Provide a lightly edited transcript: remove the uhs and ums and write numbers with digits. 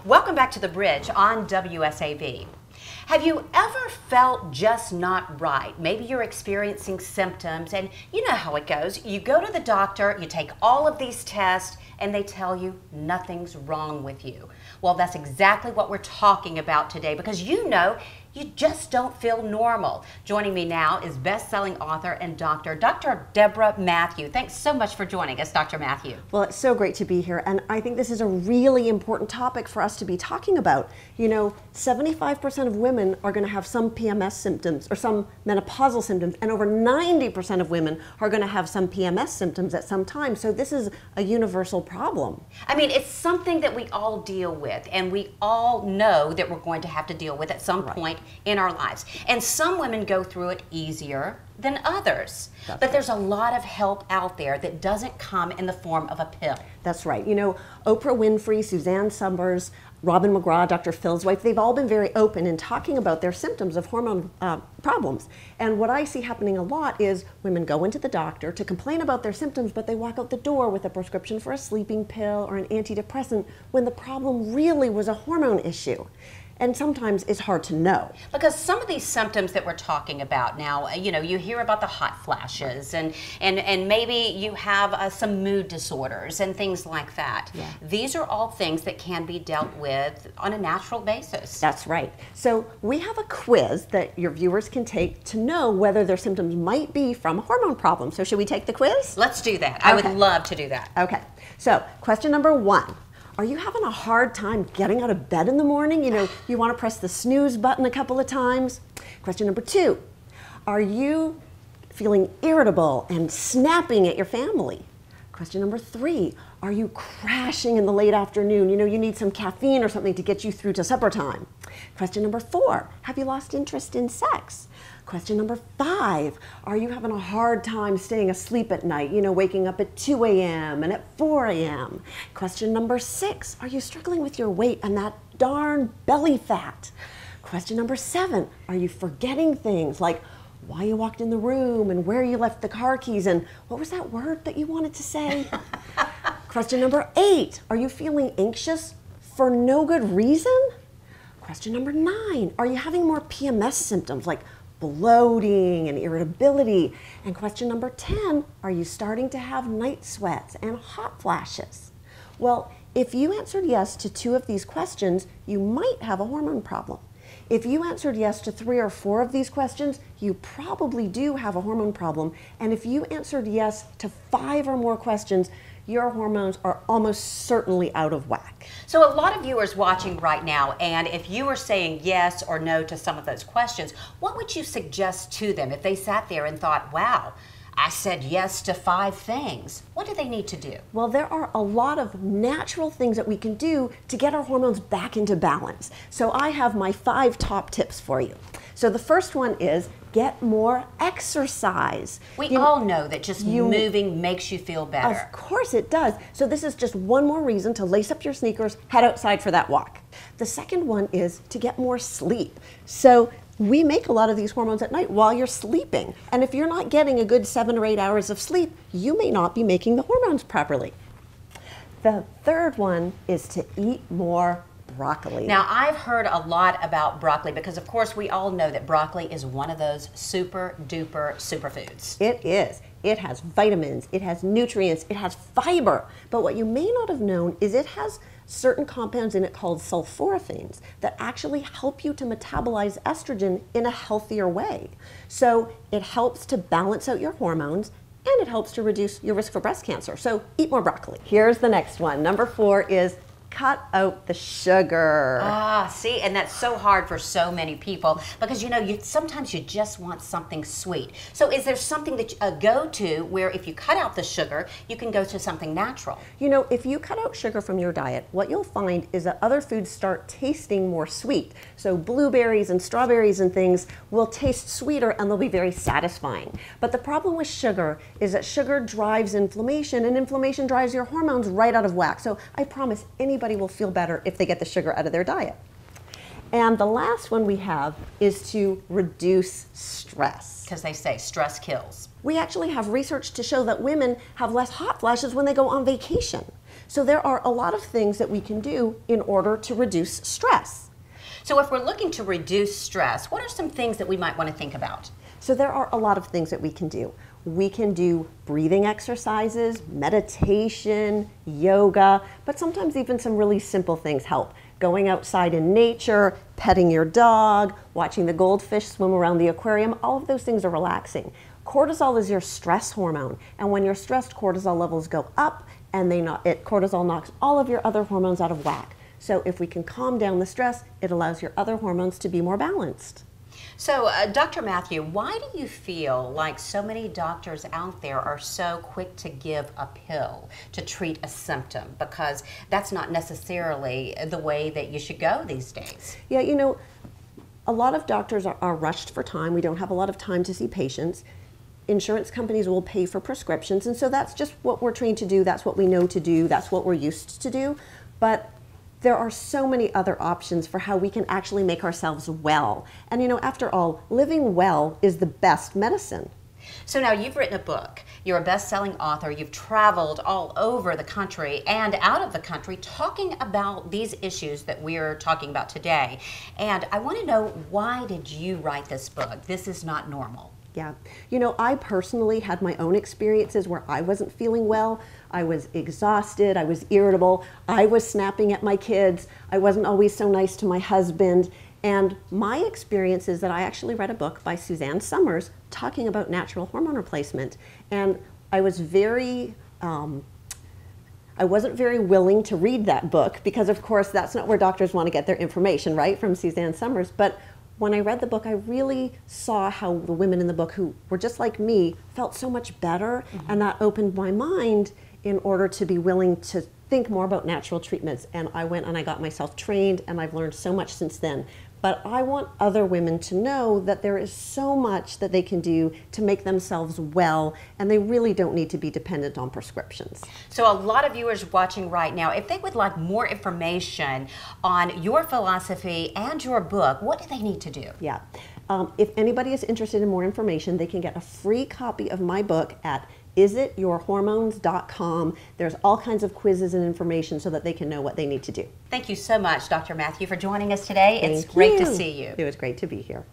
Welcome back to The Bridge on WSAB. Have you ever felt just not right? Maybe you're experiencing symptoms and you know how it goes. You go to the doctor, you take all of these tests, and they tell you nothing's wrong with you. Well, that's exactly what we're talking about today because you know you just don't feel normal. Joining me now is best-selling author and doctor, Dr. Deborah Matthew. Thanks so much for joining us, Dr. Matthew. Well, it's so great to be here, and I think this is a really important topic for us to be talking about. You know, 75% of women are going to have some PMS symptoms or some menopausal symptoms, and over 90% of women are going to have some PMS symptoms at some time. So this is a universal problem. I mean, it's something that we all deal with, and we all know that we're going to have to deal with at some point in our lives. And some women go through it easier than others. But there's a lot of help out there that doesn't come in the form of a pill. That's right. You know, Oprah Winfrey, Suzanne Summers, Robin McGraw, Dr. Phil's wife, they've all been very open in talking about their symptoms of hormone problems. And what I see happening a lot is women go into the doctor to complain about their symptoms, but they walk out the door with a prescription for a sleeping pill or an antidepressant when the problem really was a hormone issue. And sometimes it's hard to know. Because some of these symptoms that we're talking about now, you know, you hear about the hot flashes and maybe you have some mood disorders and things like that. Yeah. These are all things that can be dealt with on a natural basis. That's right. So we have a quiz that your viewers can take to know whether their symptoms might be from a hormone problem. So should we take the quiz? Let's do that. I would love to do that. Okay. So question number 1. Are you having a hard time getting out of bed in the morning? You know, you want to press the snooze button a couple of times. Question number 2, are you feeling irritable and snapping at your family? Question number 3, are you crashing in the late afternoon? You know, you need some caffeine or something to get you through to supper time. Question number 4, have you lost interest in sex? Question number 5, are you having a hard time staying asleep at night, you know, waking up at 2 a.m. and at 4 a.m.? Question number 6, are you struggling with your weight and that darn belly fat? Question number 7, are you forgetting things like why you walked in the room and where you left the car keys and what was that word that you wanted to say? Question number 8, are you feeling anxious for no good reason? Question number 9, are you having more PMS symptoms like bloating and irritability? And question number 10, are you starting to have night sweats and hot flashes? Well, if you answered yes to 2 of these questions, you might have a hormone problem. If you answered yes to 3 or 4 of these questions, you probably do have a hormone problem. And if you answered yes to 5 or more questions, your hormones are almost certainly out of whack. So a lot of viewers watching right now, and if you were saying yes or no to some of those questions, what would you suggest to them if they sat there and thought, wow, I said yes to 5 things? What do they need to do? Well, there are a lot of natural things that we can do to get our hormones back into balance. So I have my 5 top tips for you. So the first one is get more exercise. We all know that just moving makes you feel better. Of course it does. So this is just one more reason to lace up your sneakers, head outside for that walk. The second one is to get more sleep. So we make a lot of these hormones at night while you're sleeping. And if you're not getting a good 7 or 8 hours of sleep, you may not be making the hormones properly. The third one is to eat more broccoli. Now, I've heard a lot about broccoli because, of course, we all know that broccoli is one of those super duper superfoods. It is. It has vitamins, it has nutrients, it has fiber. But what you may not have known is it has certain compounds in it called sulforaphanes that actually help you to metabolize estrogen in a healthier way. So it helps to balance out your hormones and it helps to reduce your risk for breast cancer. So eat more broccoli. Here's the next one. Number 4 is cut out the sugar. Ah, see, and that's so hard for so many people because, you know, sometimes you just want something sweet. So is there something that you go to where if you cut out the sugar, you can go to something natural? You know, if you cut out sugar from your diet, what you'll find is that other foods start tasting more sweet. So blueberries and strawberries and things will taste sweeter and they'll be very satisfying. But the problem with sugar is that sugar drives inflammation and inflammation drives your hormones right out of whack. So I promise anybody will feel better if they get the sugar out of their diet. And the last one we have is to reduce stress. Because they say stress kills. We actually have research to show that women have less hot flashes when they go on vacation. So there are a lot of things that we can do in order to reduce stress. So if we're looking to reduce stress, what are some things that we might want to think about? So there are a lot of things that we can do. We can do breathing exercises, meditation, yoga, but sometimes even some really simple things help. Going outside in nature, petting your dog, watching the goldfish swim around the aquarium, all of those things are relaxing. Cortisol is your stress hormone, and when you're stressed, cortisol levels go up, and cortisol knocks all of your other hormones out of whack. So if we can calm down the stress, it allows your other hormones to be more balanced. So, Dr. Matthew, why do you feel like so many doctors out there are so quick to give a pill to treat a symptom? Because that's not necessarily the way that you should go these days. Yeah, you know, a lot of doctors are rushed for time. We don't have a lot of time to see patients. Insurance companies will pay for prescriptions, and so that's just what we're trained to do. That's what we know to do. That's what we're used to do. But there are so many other options for how we can actually make ourselves well. And you know, after all, living well is the best medicine. So now you've written a book, you're a best-selling author, you've traveled all over the country and out of the country talking about these issues that we're talking about today. And I want to know, why did you write this book? This is not normal. Yeah, you know, I personally had my own experiences where I wasn't feeling well. I was exhausted, I was irritable, I was snapping at my kids, I wasn't always so nice to my husband. And my experience is that I actually read a book by Suzanne Somers talking about natural hormone replacement. And I was I wasn't very willing to read that book because, of course, that's not where doctors want to get their information, right, from Suzanne Somers. But when I read the book, I really saw how the women in the book who were just like me felt so much better, and that opened my mind in order to be willing to think more about natural treatments. And I went and I got myself trained, and I've learned so much since then. But I want other women to know that there is so much that they can do to make themselves well, and they really don't need to be dependent on prescriptions. So a lot of viewers watching right now, if they would like more information on your philosophy and your book, what do they need to do? Yeah. If anybody is interested in more information, they can get a free copy of my book at isityourhormones.com. There's all kinds of quizzes and information so that they can know what they need to do. Thank you so much, Dr. Matthew, for joining us today. It's Thank great you. to see you. It was great to be here.